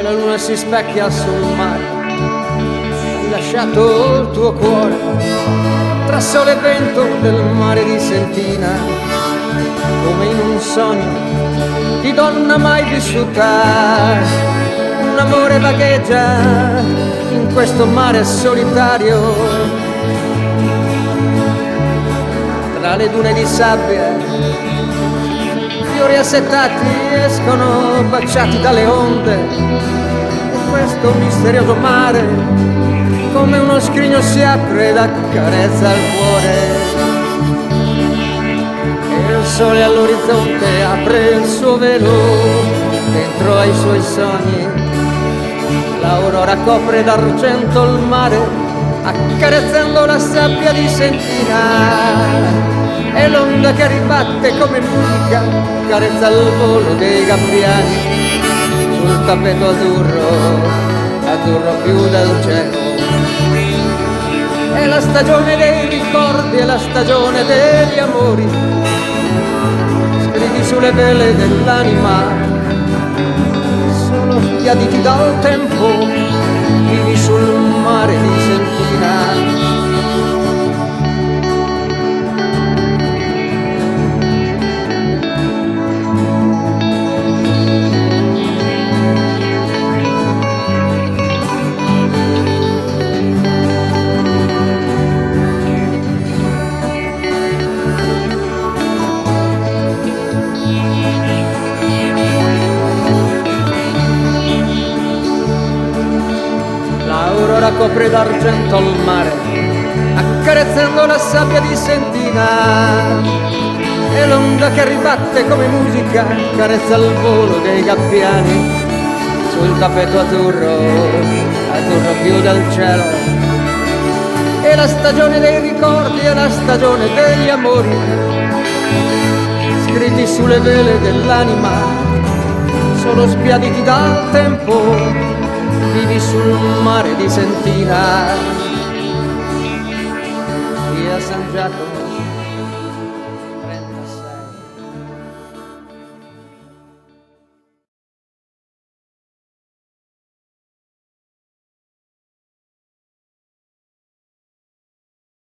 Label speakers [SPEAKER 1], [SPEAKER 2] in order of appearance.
[SPEAKER 1] Poi la luna si specchia sul mare, hai lasciato il tuo cuore tra sole e vento del mare di Sentina, come in un sogno di donna mai vissuta. Un amore vagheggia in questo mare solitario, tra le dune di sabbia fiori assetati escono baciati dalle onde, e questo misterioso mare come uno scrigno si apre ed accarezza il cuore, e il sole all'orizzonte apre il suo velo dentro ai suoi sogni. L'aurora copre d'argento il mare accarezzando la sabbia di Sentina, e l'onda che ribatte come musica carezza il volo dei gabbiani sul tappeto azzurro, azzurro più del cielo. È la stagione dei ricordi, è la stagione degli amori, scritti sulle vele dell'anima, sono sbiaditi dal tempo, vivi sul mare di Sentina. L'aurora copre d'argento il mare accarezzando la sabbia di Sentina, e l'onda che ribatte come musica carezza il volo dei gabbiani sul tappeto azzurro, azzurro più del cielo. È la stagione dei ricordi, è la stagione degli amori, scritti sulle vele dell'anima, sono sbiaditi dal tempo, vivi sul mare di Sentina. Via San Giacomo.